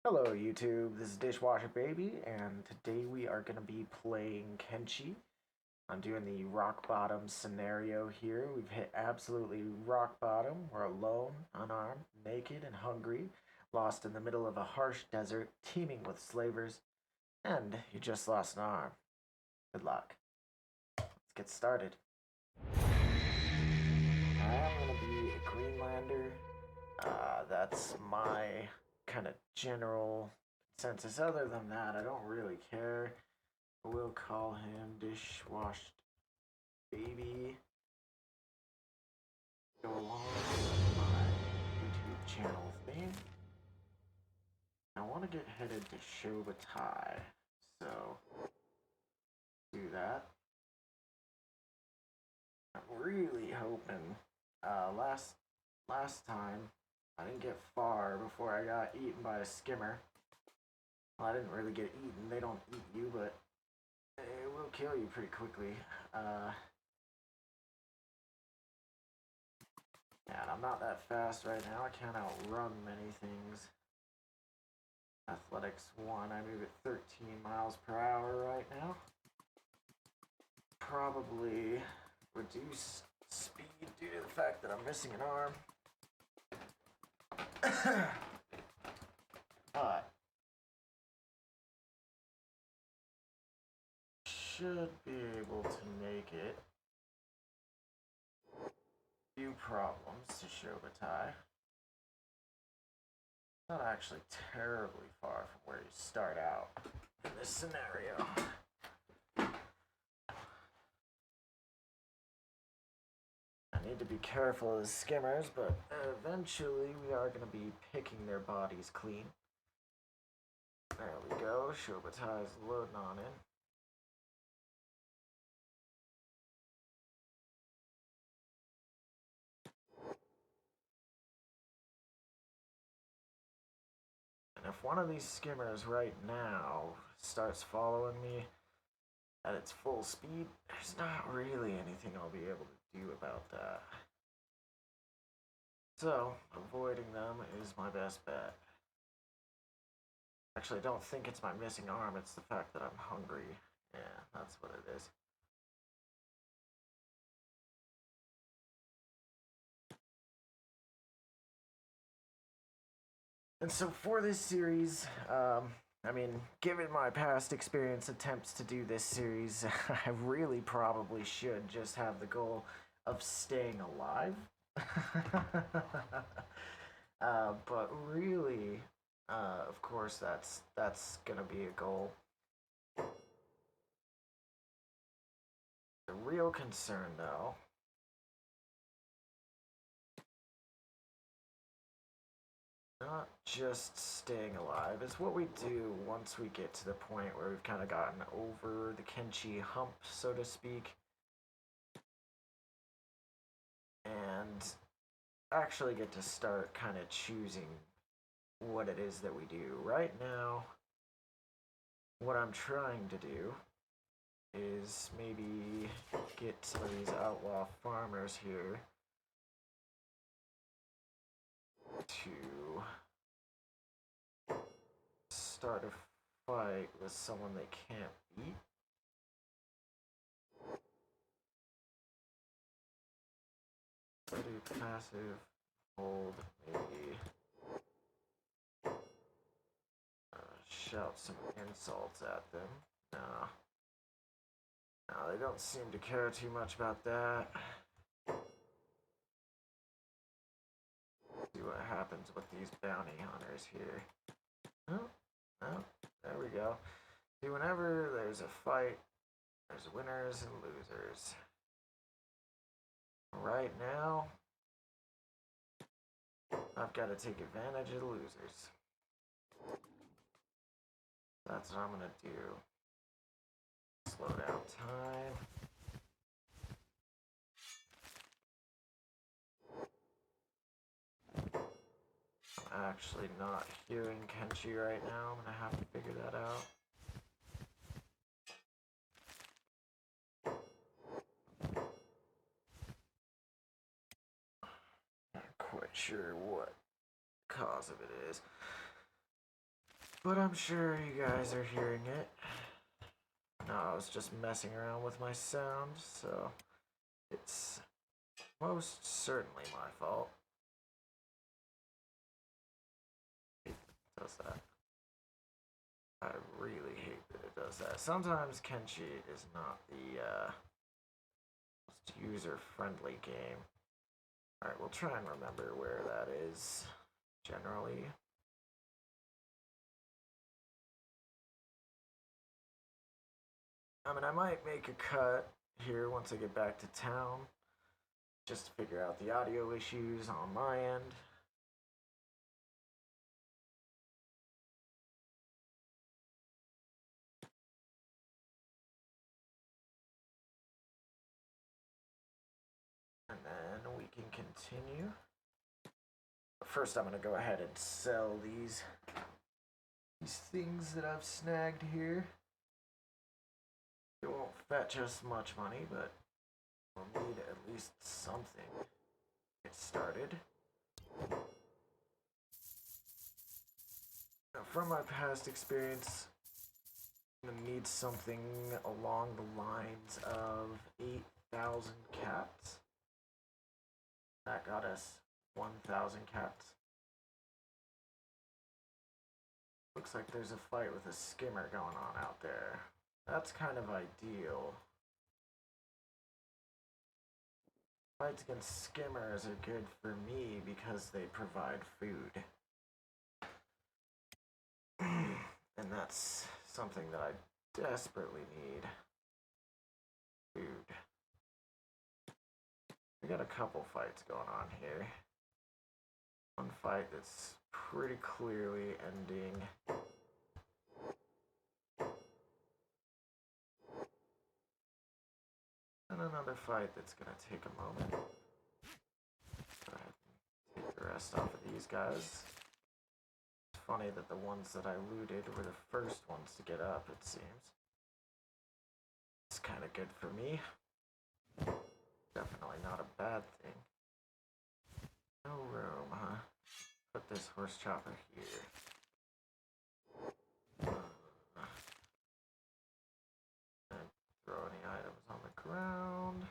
Hello YouTube, this is Dishwasher Baby, and today we are going to be playing Kenshi. I'm doing the rock bottom scenario here. We've hit absolutely rock bottom. We're alone, unarmed, naked, and hungry, lost in the middle of a harsh desert teeming with slavers, and you just lost an arm. Good luck. Let's get started. I am going to be a Greenlander. That's my kind of general consensus. Other than that, I don't really care. We'll call him Dishwashed Baby. Go along with my YouTube channel theme. I want to get headed to Shobatai, so do that. I'm really hoping. Last time I didn't get far before I got eaten by a skimmer. Well, I didn't really get eaten. They don't eat you, but it will kill you pretty quickly. And I'm not that fast right now. I can't outrun many things. Athletics 1, I move at 13 miles per hour right now. Probably reduce speed due to the fact that I'm missing an arm. But should be able to make it. Few problems to Shobatai. Not actually terribly far from where you start out in this scenario. I need to be careful of the skimmers, but eventually we are going to be picking their bodies clean. There we go. Shobatai is loading on in. And if one of these skimmers right now starts following me at its full speed, there's not really anything I'll be able to do about that. So, avoiding them is my best bet. Actually, I don't think it's my missing arm, it's the fact that I'm hungry. Yeah, that's what it is. And so for this series, I mean, given my past experience attempts to do this series, I really probably should just have the goal of staying alive. But really, of course, that's gonna be a goal. The real concern, though, not just staying alive, is what we do once we get to the point where we've kind of gotten over the Kenshi hump, so to speak, and actually get to start kind of choosing what it is that we do. Right now, what I'm trying to do is maybe get some of these outlaw farmers here to start a fight with someone they can't beat. Do passive, hold, maybe shout some insults at them. No. No, they don't seem to care too much about that. See what happens with these bounty hunters here. Oh, oh, there we go. See, whenever there's a fight, there's winners and losers. Right now, I've got to take advantage of the losers. That's what I'm going to do. Slow down time. I'm actually not hearing Kenshi right now. I'm going to have to figure that out. Not quite sure what the cause of it is. But I'm sure you guys are hearing it. No, I was just messing around with my sound, so it's most certainly my fault. It does that. I really hate that it does that. Sometimes Kenshi is not the most user-friendly game. Alright, we'll try and remember where that is, generally. I mean, I might make a cut here once I get back to town, just to figure out the audio issues on my end. And then we can continue. But first, I'm going to go ahead and sell these things that I've snagged here. It won't fetch us much money, but we'll need at least something to get started. Now, from my past experience, I'm going to need something along the lines of 8,000 cats. That got us 1,000 cats. Looks like there's a fight with a skimmer going on out there. That's kind of ideal. Fights against skimmers are good for me because they provide food. And that's something that I desperately need. Food. We got a couple fights going on here. One fight that's pretty clearly ending. And another fight that's gonna take a moment. Go ahead and take the rest off of these guys. It's funny that the ones that I looted were the first ones to get up, it seems. It's kind of good for me. Definitely not a bad thing. No room, huh? Put this horse chopper here. And throw any items on the ground.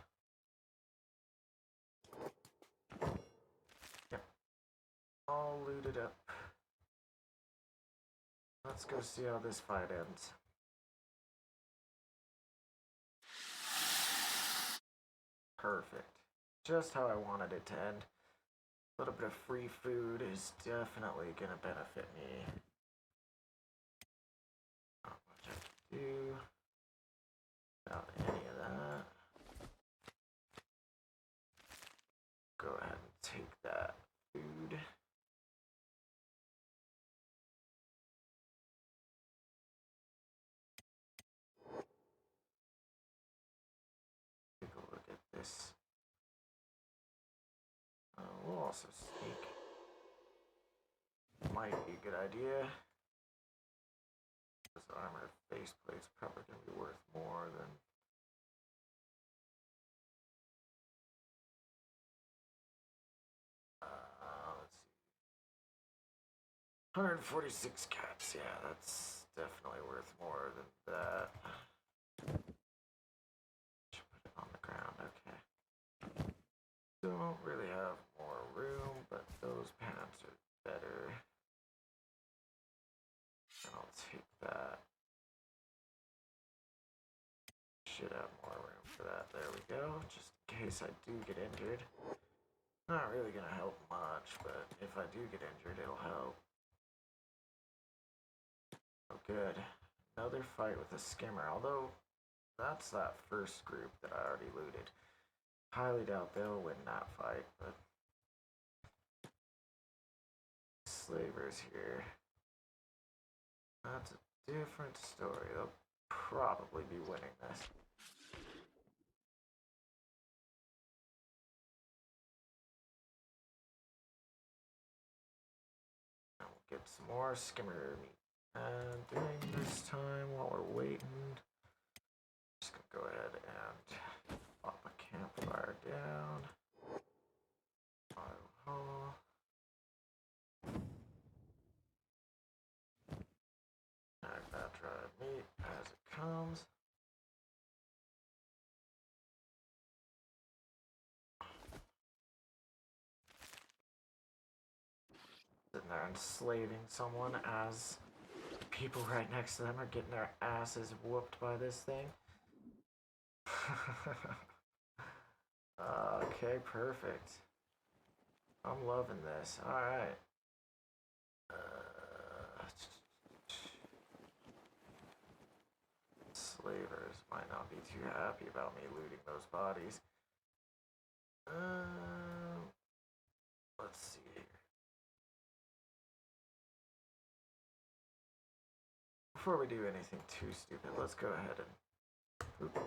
Yep. All looted up. Let's go see how this fight ends. Perfect. Just how I wanted it to end. A little bit of free food is definitely gonna benefit me. Not much I can do without any of that. Go ahead and take that food. Take a look at this. We'll also sneak. Might be a good idea. This armor faceplate's probably going to be worth more than... let's see. 146 cats, yeah, that's definitely worth more than that. Should put it on the ground, okay. Don't really have more room, but those pants are better. And I'll take that. Should have more room for that. There we go. Just in case I do get injured. Not really gonna help much, but if I do get injured, it'll help. Oh, good. Another fight with a skimmer, although that's that first group that I already looted. Highly doubt they'll win that fight, but... Slavers here. That's a different story. They'll probably be winning this. And we'll get some more skimmer meat. And during this time, while we're waiting, just gonna go ahead and pop a campfire down. Auto haul. dried meat as it comes. Sitting there enslaving someone as people right next to them are getting their asses whooped by this thing. Okay, perfect. I'm loving this. Alright. Slavers might not be too happy about me looting those bodies. Let's see here. Before we do anything too stupid, let's go ahead and... Oop.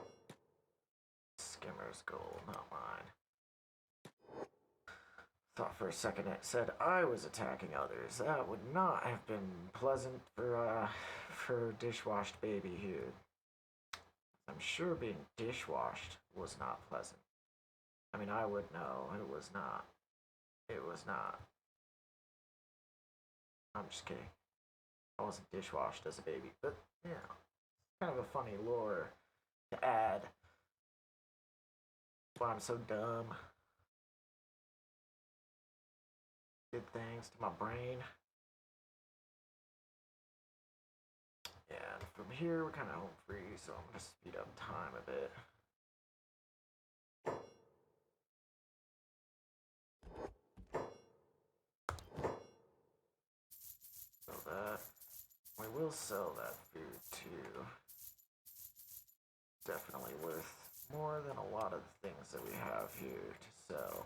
Skimmer's goal, not mine. Thought for a second it said I was attacking others. That would not have been pleasant for dishwashed baby here. I'm sure being dishwashed was not pleasant. I mean, I would know. It was not. It was not. I'm just kidding. I wasn't dishwashed as a baby, but yeah, it's kind of a funny lore to add. Why I'm so dumb. Did things to my brain. And from here, we're kind of home free, so I'm going to speed up time a bit. So that, we will sell that food too. Definitely worth more than a lot of the things that we have here to sell.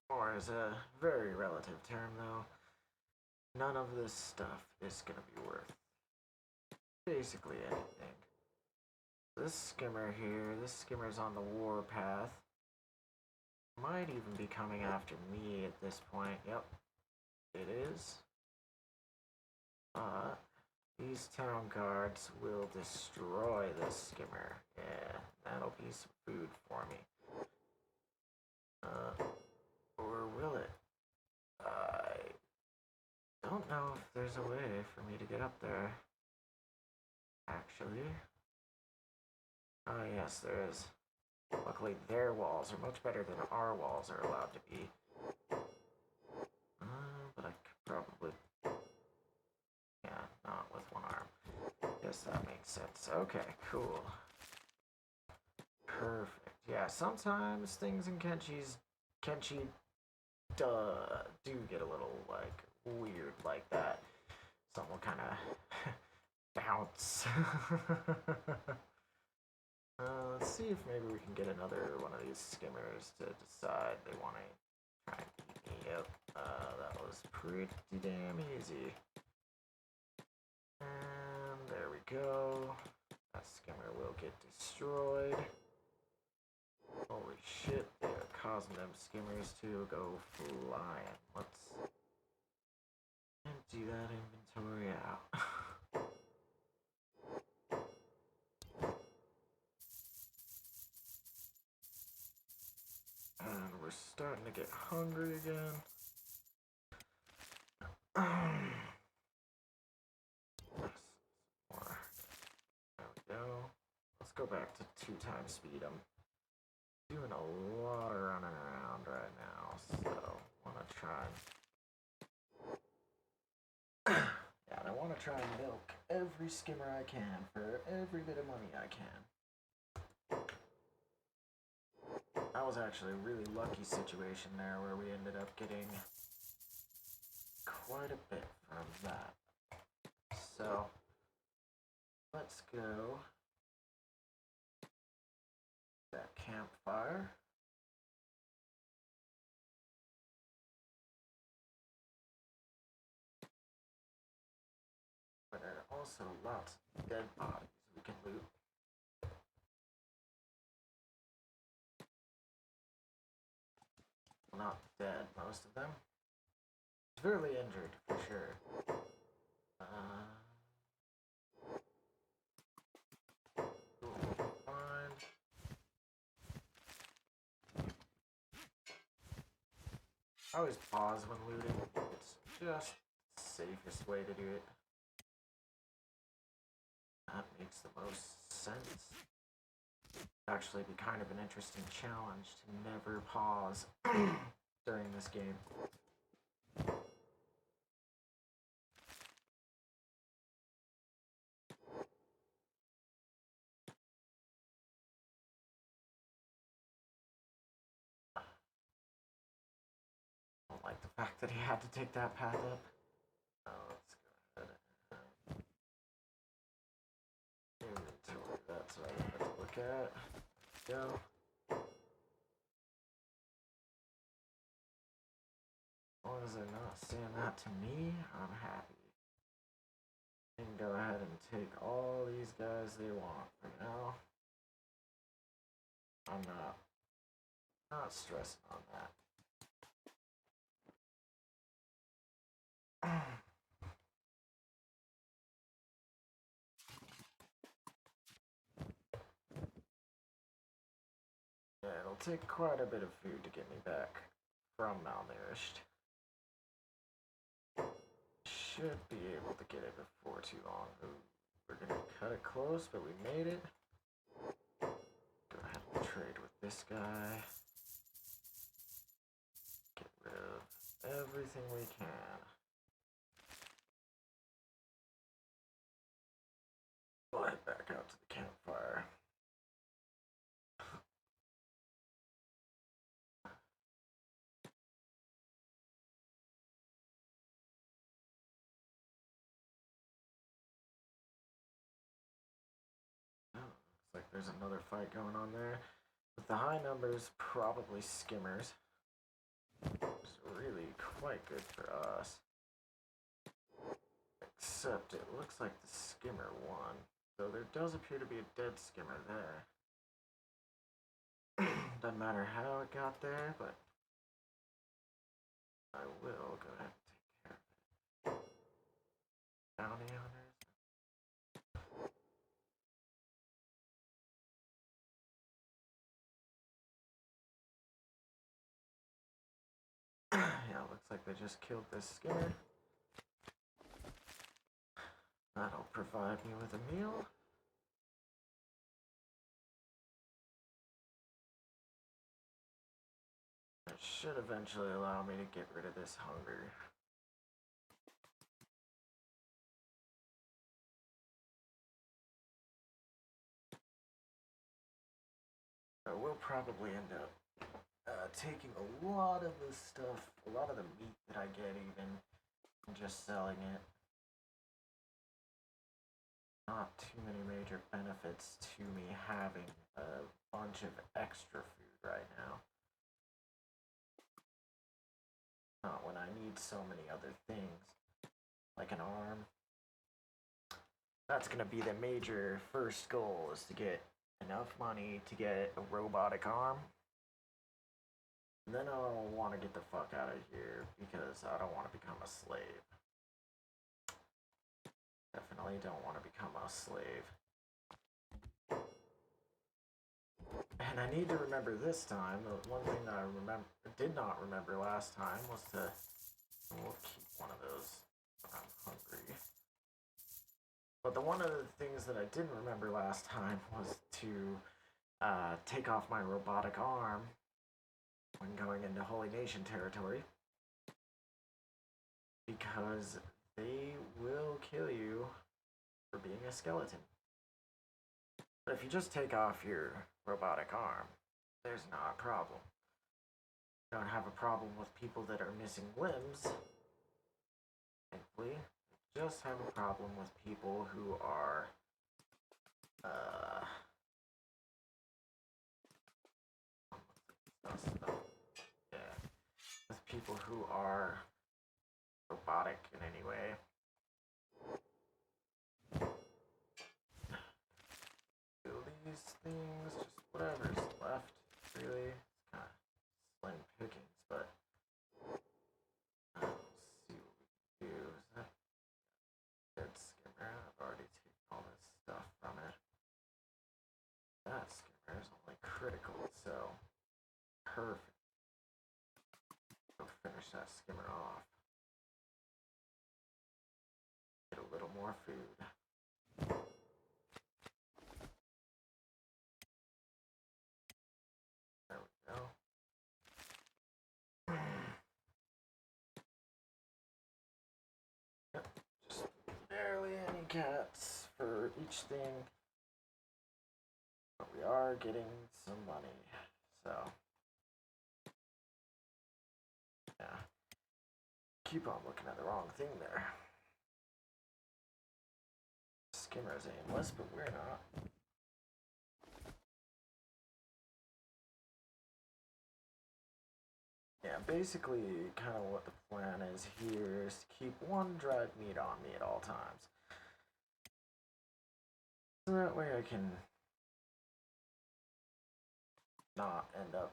More is a very relative term, though. None of this stuff is going to be worth basically anything. This skimmer here, this skimmer's on the warpath. Might even be coming after me at this point. Yep, it is. These town guards will destroy this skimmer. Yeah, that'll be some food for me. Or will it? I don't know if there's a way for me to get up there. Actually. Oh yes, there is. Luckily their walls are much better than our walls are allowed to be. But I could probably... Yeah, not with one arm. Guess that makes sense. Okay, cool. Perfect. Yeah, sometimes things in Kenshi do get a little, like, weird like that. Some will kind of bounce. Let's see if maybe we can get another one of these skimmers to decide they want to try and eat me. Yep, that was pretty damn easy. And there we go. That skimmer will get destroyed. Holy shit, they are causing them skimmers to go flying. Let's empty that inventory out. And we're starting to get hungry again. More. There we go. Let's go back to 2x speed. I'm doing a lot of running around right now, so I want to try and... yeah, I want to try and milk every skimmer I can for every bit of money I can. That was actually a really lucky situation there where we ended up getting quite a bit from that. So, let's go. That campfire. But there are also lots of dead bodies we can loot. Well, not dead, most of them. Severely injured, for sure. Fine. I always pause when looting. It's just the safest way to do it. That makes the most sense. Actually be kind of an interesting challenge to never pause during this game. I don't like the fact that he had to take that path up. Let's go ahead. Inventory, that's what I wanted to look at. Go. As long as they're not saying that to me, I'm happy. They can go ahead and take all these guys they want for now. I'm not stressing on that. Yeah, it'll take quite a bit of food to get me back from malnourished. Should be able to get it before too long. Ooh, we're gonna cut it close, but we made it. Go ahead and trade with this guy. Get rid of everything we can. We'll head back out to the campfire. Looks like there's another fight going on there. With the high numbers, probably skimmers. It's really quite good for us. Except it looks like the skimmer won. So there does appear to be a dead skimmer there. Doesn't matter how it got there, but I will go ahead and take care of it. Bounty hunters. Yeah, looks like they just killed this skimmer. That'll provide me with a meal. That should eventually allow me to get rid of this hunger. I will probably end up taking a lot of the stuff, a lot of the meat that I get even, and just selling it. Not too many major benefits to me having a bunch of extra food right now. Not when I need so many other things, like an arm. That's gonna be the major first goal, is to get enough money to get a robotic arm. And then I'll want to get the fuck out of here because I don't want to become a slave. Definitely don't want to become a slave. And I need to remember this time, the one thing that I did not remember last time was to, we'll keep one of those when I'm hungry. But one of the things that I didn't remember last time was to take off my robotic arm when going into Holy Nation territory, because they will kill you for being a skeleton. But if you just take off your robotic arm, there's not a problem. You don't have a problem with people that are missing limbs, thankfully. You just have a problem with people who are with people who are robotic in any way. Do these things, just whatever's left, really. It's kind of slim pickings, but let's see what we can do. Is that dead skimmer? I've already taken all this stuff from it. That skimmer is only critical, so perfect. Go finish that skimmer off. Get a little more food. There we go. Yep, just barely any cats for each thing. But we are getting some money, so yeah. Keep on looking at the wrong thing there. Skimmer's aimless, but we're not. Yeah, basically, kind of what the plan is here is to keep one dried meat on me at all times. So that way I can not end up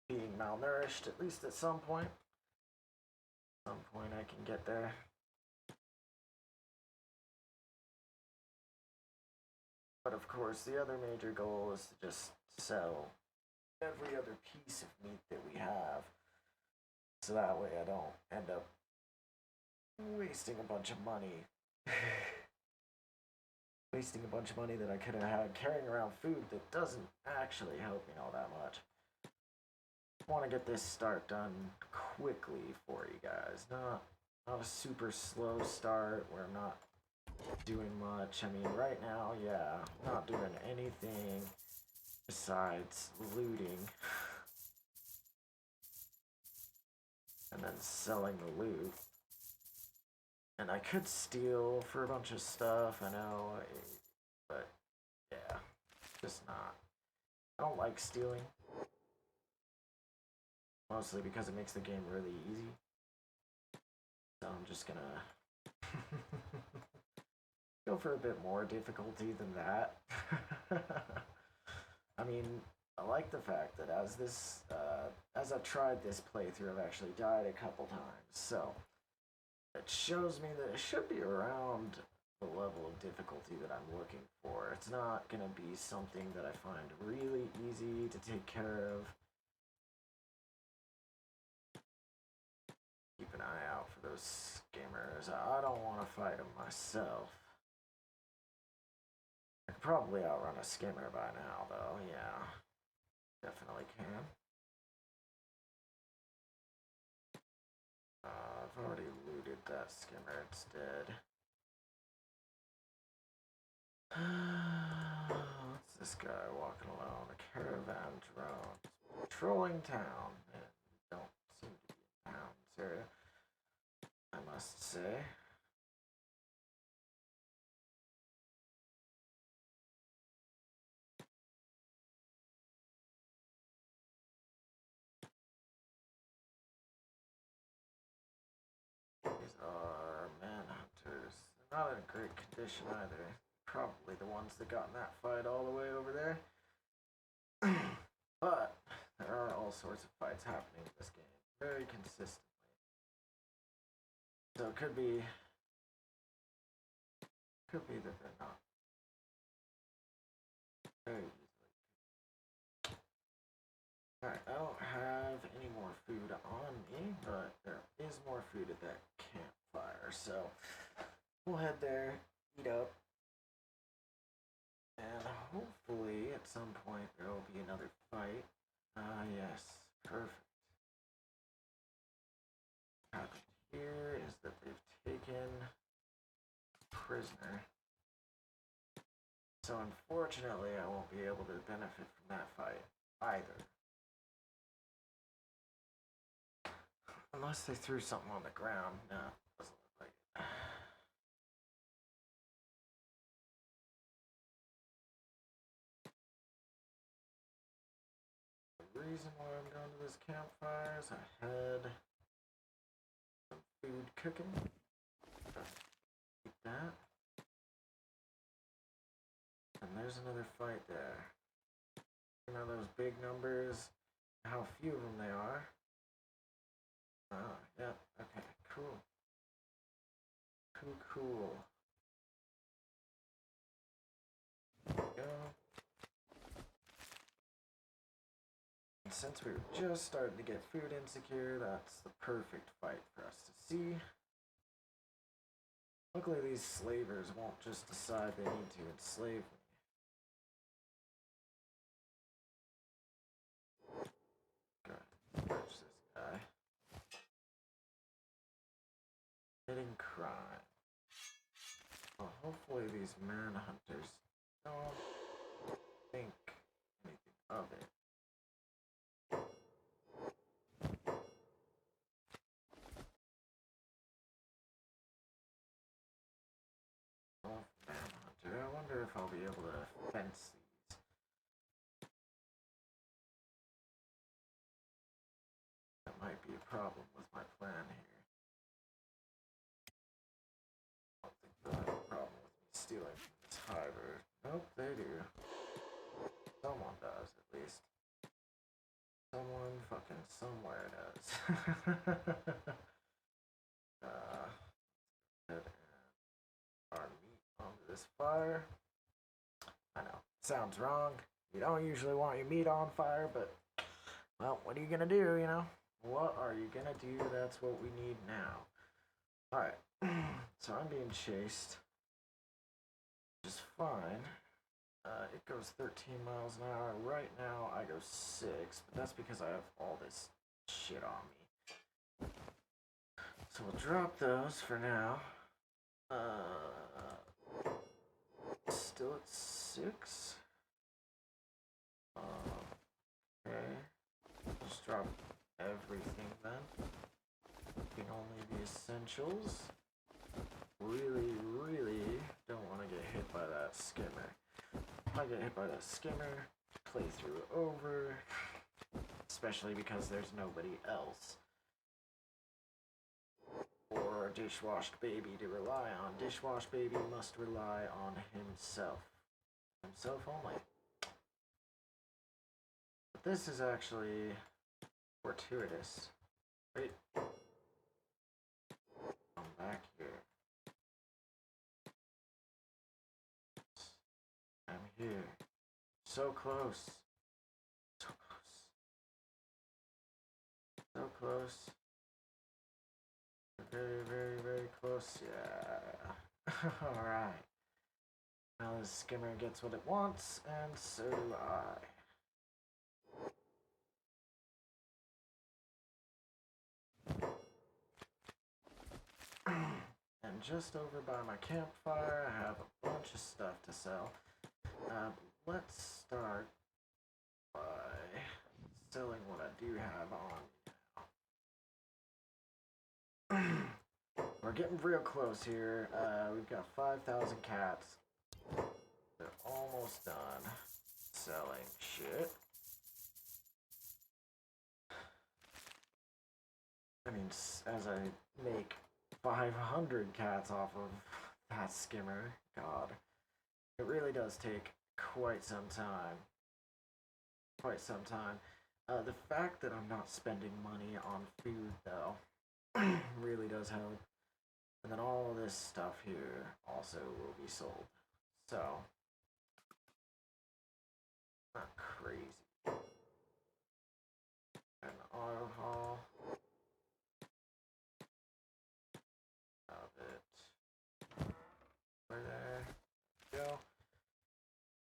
being malnourished, at least at some point. At some point I can get there. But of course, the other major goal is to just sell every other piece of meat that we have. So that way I don't end up wasting a bunch of money. Wasting a bunch of money that I could have had carrying around food that doesn't actually help me all that much. I want to get this start done quickly for you guys. Not a super slow start where I'm not doing much. I mean, right now, yeah, I'm not doing anything besides looting and then selling the loot. And I could steal for a bunch of stuff, I know, but yeah, just not. I don't like stealing, mostly because it makes the game really easy. So I'm just gonna go for a bit more difficulty than that. I mean, I like the fact that as I've tried this playthrough, I've actually died a couple times, so it shows me that it should be around the level of difficulty that I'm looking for. It's not going to be something that I find really easy to take care of. Keep an eye out for those skimmers. I don't want to fight them myself. I could probably outrun a skimmer by now, though. Yeah, definitely can. I've already looted that skimmer. It's dead. What's this guy walking alone? A caravan drone. Patrolling town. And don't seem to be in town this area, I must say. These are manhunters. They're not in great condition either. Probably the ones that got in that fight all the way over there. But there are all sorts of fights happening in this game, very consistently. So it could be that they're not very easily. Alright, I don't have any more food on me, but there is more food at that campfire, so we'll head there, eat up, and hopefully at some point there will be another fight. Yes, perfect. What happened here is that they've taken a prisoner. So unfortunately I won't be able to benefit from that fight either. Unless they threw something on the ground. No, doesn't look like it. The reason why I'm going to this campfire is I had some food cooking. Eat that. And there's another fight there. You know those big numbers, how few of them they are. Oh, yeah, okay, cool. Cool. There we go. since we were just starting to get food insecure, that's the perfect fight for us to see. Luckily, these slavers won't just decide they need to enslave me. Good. Search this guy. Committing crime. Well, hopefully these manhunters don't think anything of it. Oh, manhunter. I wonder if I'll be able to fence these. That might be a problem with my plan here. I don't think they'll have a problem with me stealing from this hiver. Nope, they do. Someone does, at least. Someone fucking somewhere does. Good. Our meat onto this fire. I know, sounds wrong. You don't usually want your meat on fire, but, well, what are you gonna do, you know? What are you gonna do? That's what we need now. Alright, so I'm being chased, which is fine. It goes 13 miles an hour. Right now, I go 6, but that's because I have all this shit on me. So we'll drop those for now. Still at 6. Okay. Just drop everything then. Keeping only the essentials. Really, really don't want to get hit by that skimmer. If I get hit by that skimmer, playthrough over. Especially because there's nobody else. Or a dishwashed baby to rely on. Dishwashed baby must rely on himself. Himself only. But this is actually fortuitous. Wait. Come back here. I'm here. So close. So close. So close. Very, very, very close. Yeah. Alright. Now the skimmer gets what it wants, and so do I. And just over by my campfire, I have a bunch of stuff to sell. Let's start by selling what I do have on me now. We're getting real close here. We've got 5,000 cats. They're almost done selling shit. I mean, as I make 500 cats off of that skimmer, God, it really does take quite some time. Quite some time. The fact that I'm not spending money on food, though, really does help. And then all this stuff here also will be sold. So, not crazy. An auto haul. Of it. Right there. Go.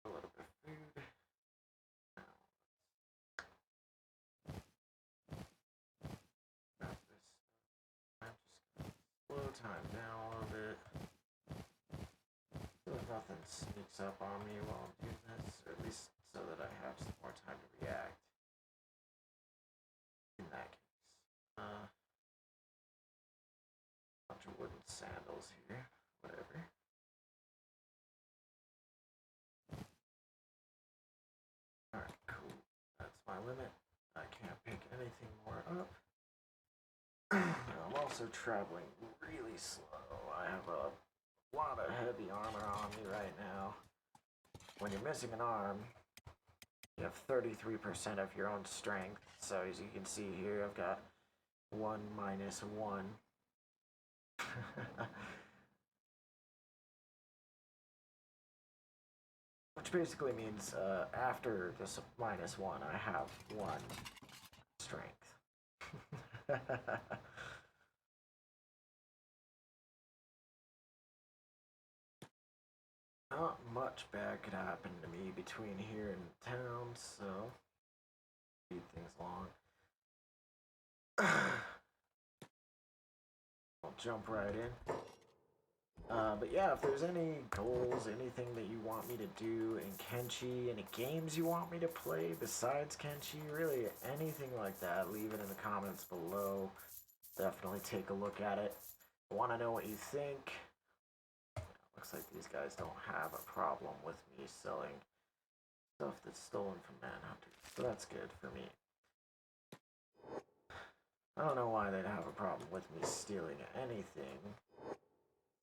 A little bit of food. Now, grab this stuff. I'm just gonna slow time down a little bit. So that nothing sneaks up on me while I'm doing this, or at least so that I have some more time to react. In that case. Bunch of wooden sandals here. Whatever. Alright, cool. That's my limit. I can't pick anything more up. I'm also traveling really slow. I have a lot of heavy armor on me right now. When you're missing an arm, you have 33% of your own strength. So as you can see here, I've got 1 minus 1. Which basically means after this -1, I have 1 strength. Not much bad could happen to me between here and town, so speed things along. I'll jump right in. But yeah, if there's any goals, anything that you want me to do in Kenshi, any games you want me to play besides Kenshi, really anything like that, leave it in the comments below. Definitely take a look at it. I want to know what you think. Looks like these guys don't have a problem with me selling stuff that's stolen from Manhunters, so that's good for me. I don't know why they'd have a problem with me stealing anything.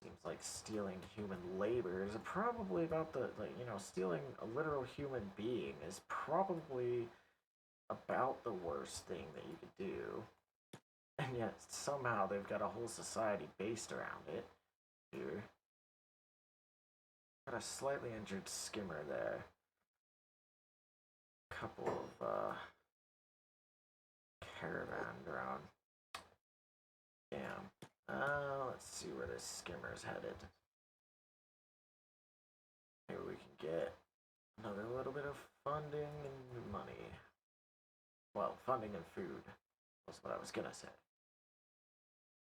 Seems like stealing human labor is probably about the, stealing a literal human being is probably about the worst thing that you could do. And yet somehow they've got a whole society based around it. Here. Got a slightly injured skimmer there. Couple of caravan around. Damn. Let's see where this skimmer's headed. Maybe we can get another little bit of funding and money. Well, funding and food was what I was gonna say.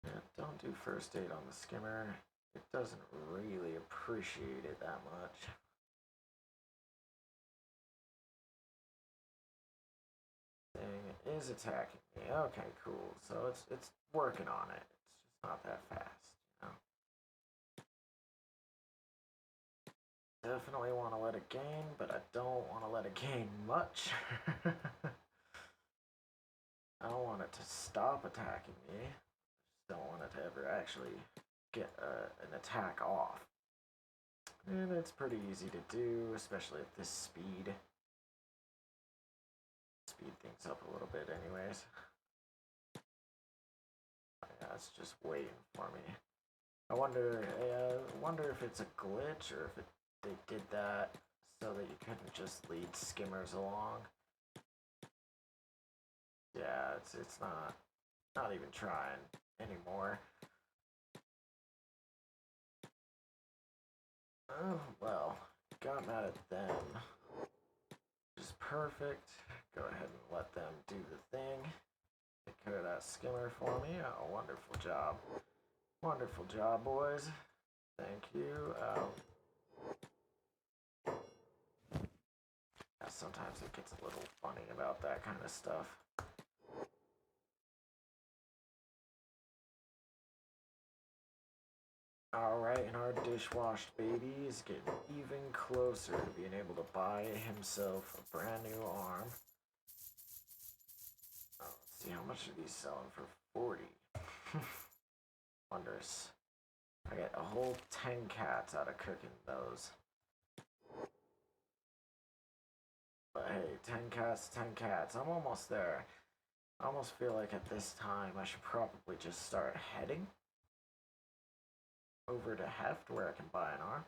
Yeah, don't do first aid on the skimmer. It doesn't really appreciate it that much. Thing is attacking me. Okay, cool. So it's working on it. It's just not that fast, you know. Definitely want to let it gain, but I don't want to let it gain much. I don't want it to stop attacking me. I just don't want it to ever actually get an attack off. And it's pretty easy to do, especially at this speed. Speed things up a little bit anyways. Yeah, it's just waiting for me. I wonder if it's a glitch or if they did that so that you couldn't just lead skimmers along. Yeah, it's not even trying anymore. Oh, well, got mad at them. Which is perfect. Go ahead and let them do the thing. Take care of that skimmer for me. Oh, wonderful job. Wonderful job, boys. Thank you. Yeah, sometimes it gets a little funny about that kind of stuff. Alright, and our dishwashed baby is getting even closer to being able to buy himself a brand new arm. Oh, let's see, how much are these selling for? 40. Wondrous. I get a whole 10 cats out of cooking those. But hey, 10 cats, 10 cats. I'm almost there. I almost feel like at this time I should probably just start heading over to Heft where I can buy an arm.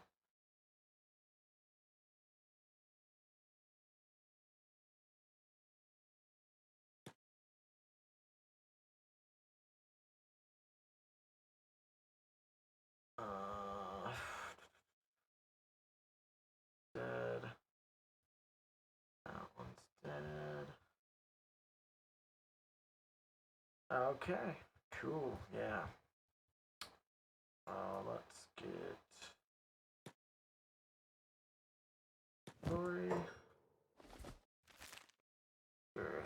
Dead. That one's dead. Okay, cool, yeah. Let's get Lori. Sure,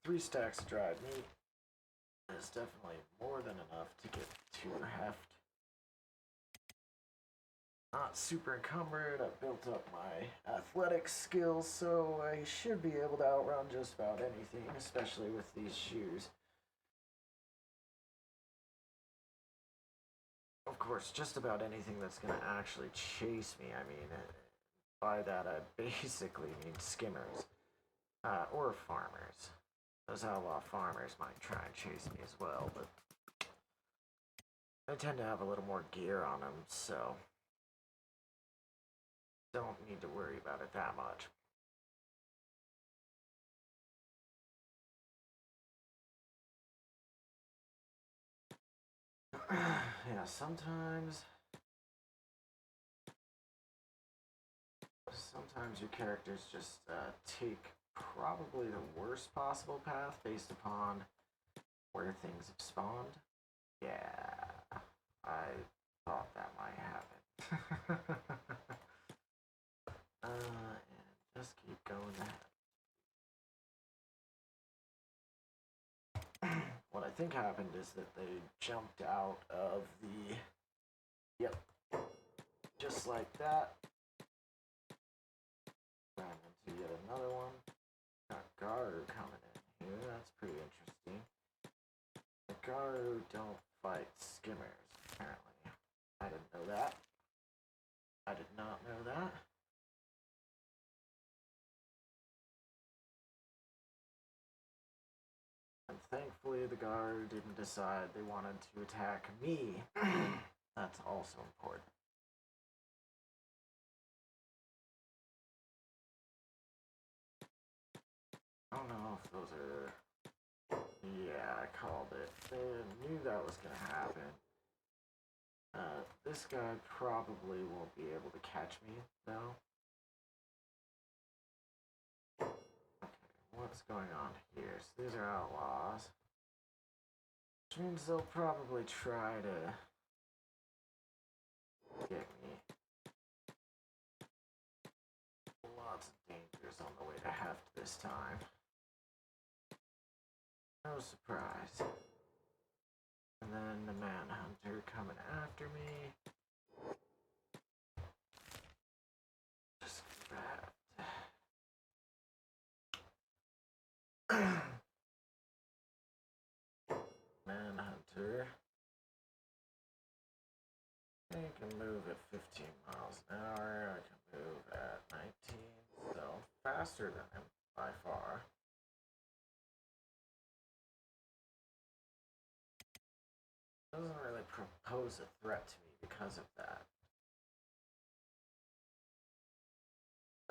three stacks of dried meat is definitely more than enough to get to Heft. Not super encumbered. I've built up my athletic skills, so I should be able to outrun just about anything, especially with these shoes. Of course, just about anything that's going to actually chase me. I mean, by that I basically mean skimmers. Or farmers. Those outlaw farmers might try and chase me as well, but I tend to have a little more gear on them, so don't need to worry about it that much. Yeah, sometimes your characters just take probably the worst possible path based upon where things have spawned. Yeah, I thought that might happen. And just keep going ahead. What I think happened is that they jumped out of the... Yep. Just like that. Ran into yet another one. Got Garu coming in here. That's pretty interesting. The Garu don't fight skimmers, apparently. I didn't know that. I did not know that. And thankfully the Garu didn't decide they wanted to attack me. That's also important. I don't know if those are... Yeah, I called it. They knew that was gonna happen. This guy probably won't be able to catch me, though. Okay, what's going on here? So these are outlaws. Which means they'll probably try to get me. Lots of dangers on the way to heft this time. No surprise. And then the manhunter coming after me. Just grabbed. Manhunter. I can move at 15 miles an hour. I can move at 19. So faster than him by far. Doesn't really propose a threat to me because of that.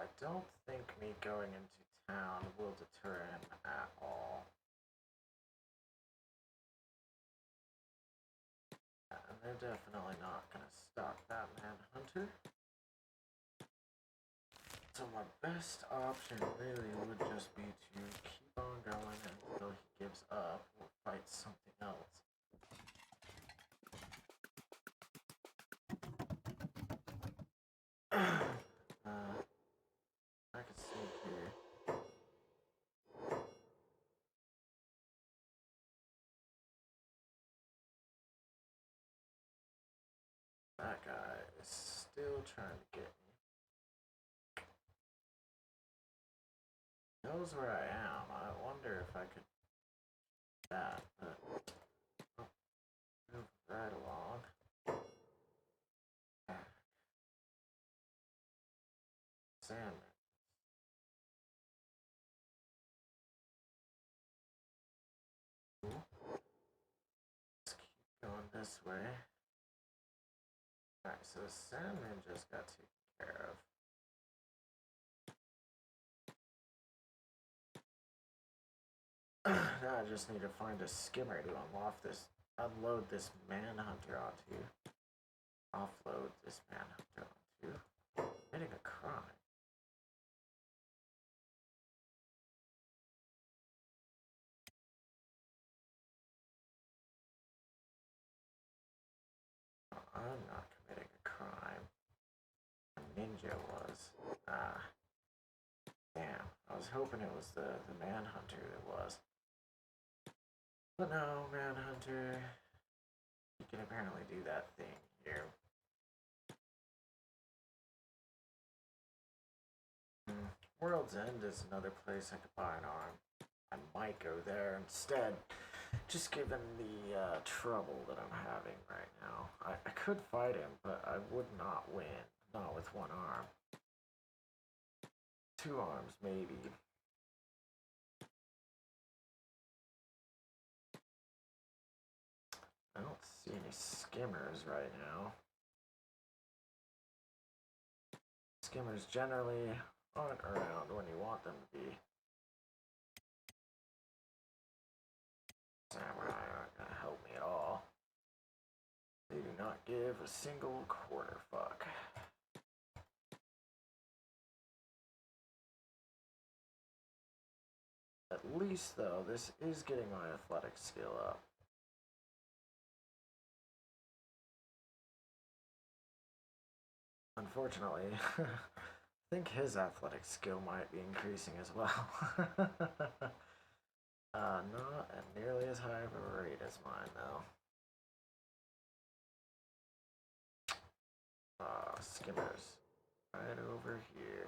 I don't think me going into town will deter him at all. And they're definitely not going to stop that manhunter. So my best option really would just be to keep on going until he gives up or fights something else. I can see here. That guy is still trying to get me. Knows where I am. I wonder if I could do that, but move right along. Salmon. Let's keep going this way. Alright, so the salmon just got taken care of. Now I just need to find a skimmer to unload this manhunter onto. Offload this manhunter onto. Committing a crime. I'm not committing a crime. A ninja was. Damn. I was hoping it was the manhunter that was. But no, manhunter. You can apparently do that thing here. World's End is another place I could buy an arm. I might go there instead, just given the trouble that I'm having right now. I could fight him, but I would not win. Not with one arm. 2 arms, maybe. I don't see any skimmers right now. Skimmers generally aren't around when you want them to be. Samurai aren't gonna help me at all. not give a single quarter fuck. At least, though, this is getting my athletic skill up. Unfortunately, I think his athletic skill might be increasing as well. Not at nearly as high of a rate as mine, though. Skimmers. Right over here.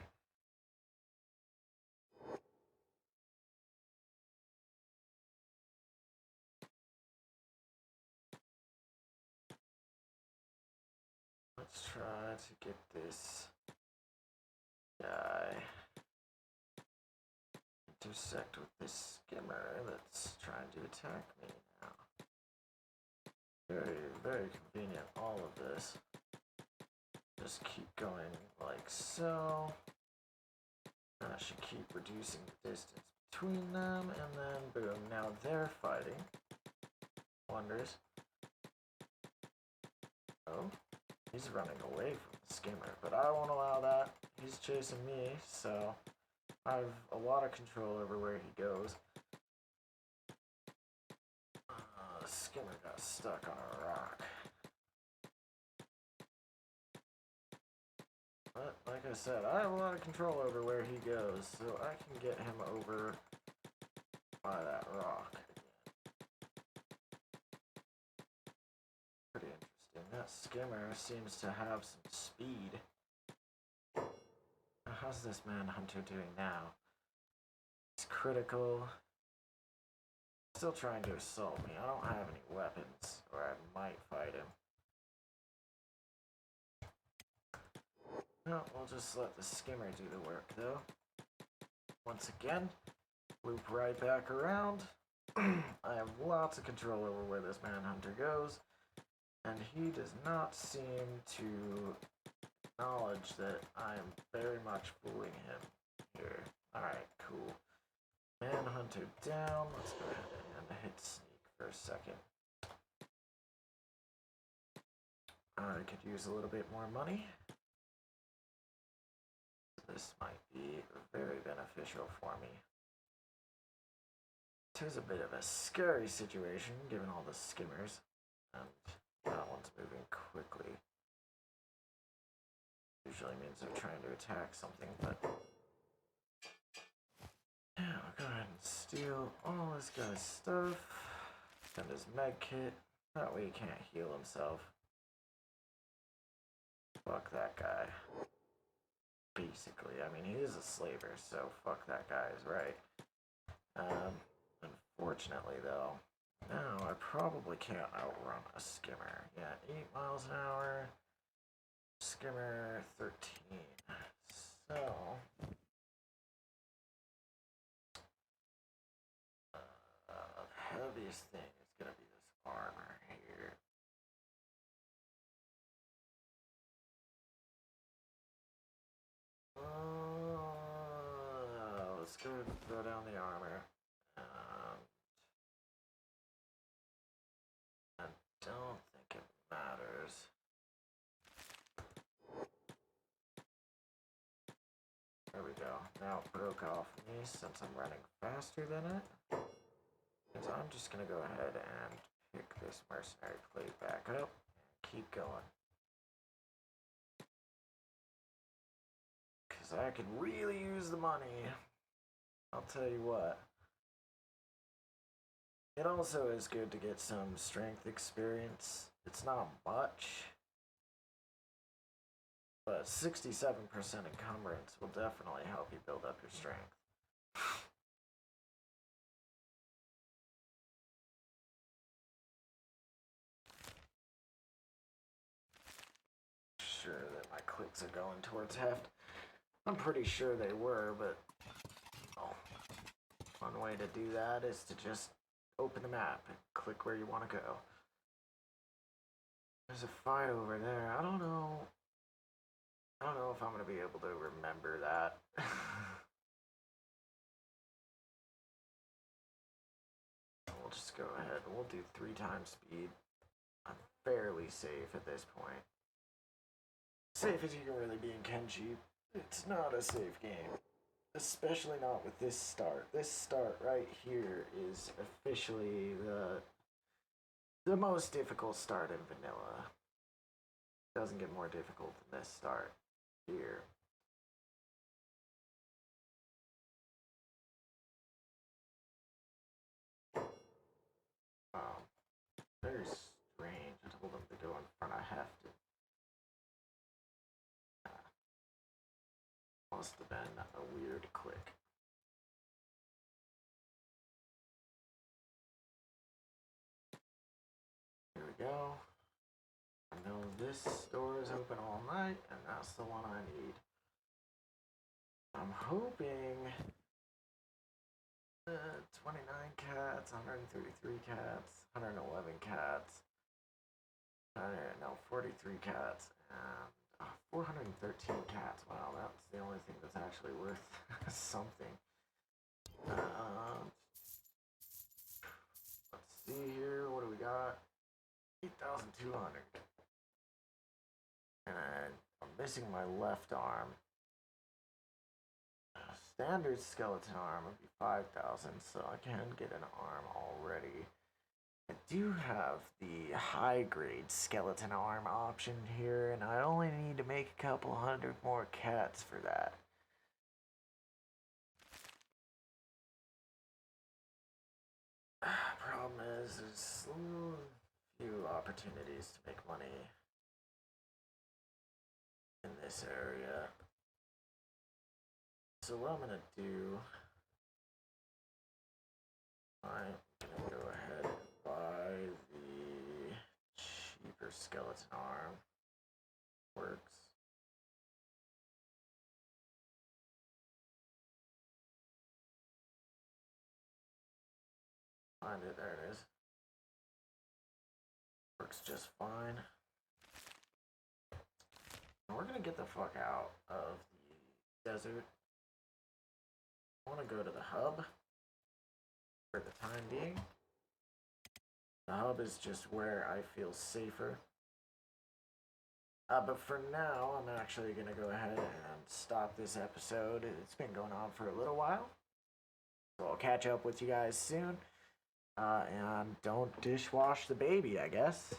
Let's try to get this guy intersect with this skimmer that's trying to attack me now. Very, very convenient, all of this. Just keep going like so. And I should keep reducing the distance between them, and then boom, now they're fighting. Wonders. Oh, he's running away from the skimmer, but I won't allow that. He's chasing me, so I have a lot of control over where he goes. The skimmer got stuck on a rock. But, like I said, I have a lot of control over where he goes, so I can get him over by that rock again. Pretty interesting. That skimmer seems to have some speed. How's this manhunter doing now? He's critical. Still trying to assault me. I don't have any weapons, or I might fight him. No, we'll just let the skimmer do the work, though. Once again, loop right back around. I have lots of control over where this manhunter goes, and he does not seem to acknowledge that I am very much fooling him here. Alright, cool. Manhunter down. Let's go ahead and hit sneak for a second. I could use a little bit more money. This might be very beneficial for me. It is a bit of a scary situation, given all the skimmers, and that one's moving quickly. Usually means they're trying to attack something, but yeah, I'll go ahead and steal all this guy's stuff, and his med kit. That way he can't heal himself. Fuck that guy. Basically, I mean, he is a slaver, so fuck that guy is right. Unfortunately, though, now I probably can't outrun a skimmer. Yeah, 8 miles an hour, skimmer 13. So, the heaviest thing is gonna be this armor here. Let's go ahead and throw down the armor. I don't think it matters. There we go. Now it broke off me since I'm running faster than it. And so I'm just gonna go ahead and pick this mercenary plate back up and keep going. Because I could really use the money. I'll tell you what. It also is good to get some strength experience. It's not much, but 67% encumbrance will definitely help you build up your strength. Sure that my clicks are going towards heft. I'm pretty sure they were, but one way to do that is to just open the map and click where you want to go. There's a fight over there. I don't know if I'm going to be able to remember that. We'll just go ahead. We'll do 3 times speed. I'm fairly safe at this point. Safe as you can really be in Kenshi. It's not a safe game. Especially not with this start. This start right here is officially the most difficult start in vanilla. Doesn't get more difficult than this start here. Very strange. I told them to go in front. I have to. Must have been a weird click. Here we go. I know this store is open all night, and that's the one I need. I'm hoping 29 cats, 133 cats, 111 cats, no, 43 cats, and 413 cats. Wow, that's the only thing that's actually worth something. Let's see here. What do we got? 8,200. And I'm missing my left arm. Standard skeleton arm would be 5,000, so I can get an arm already. I do have the high grade skeleton arm option here, and I only need to make a couple hundred more cats for that. Problem is, there's few opportunities to make money in this area. So what I'm gonna do, I'm gonna go ahead and buy the cheaper skeleton arm. Works. Find it, there it is. Works just fine. And we're gonna get the fuck out of the desert. I wanna go to the hub for the time being. The hub is just where I feel safer. But for now, I'm actually gonna go ahead and stop this episode. It's been going on for a little while. So I'll catch up with you guys soon. And don't dishwash the baby, I guess.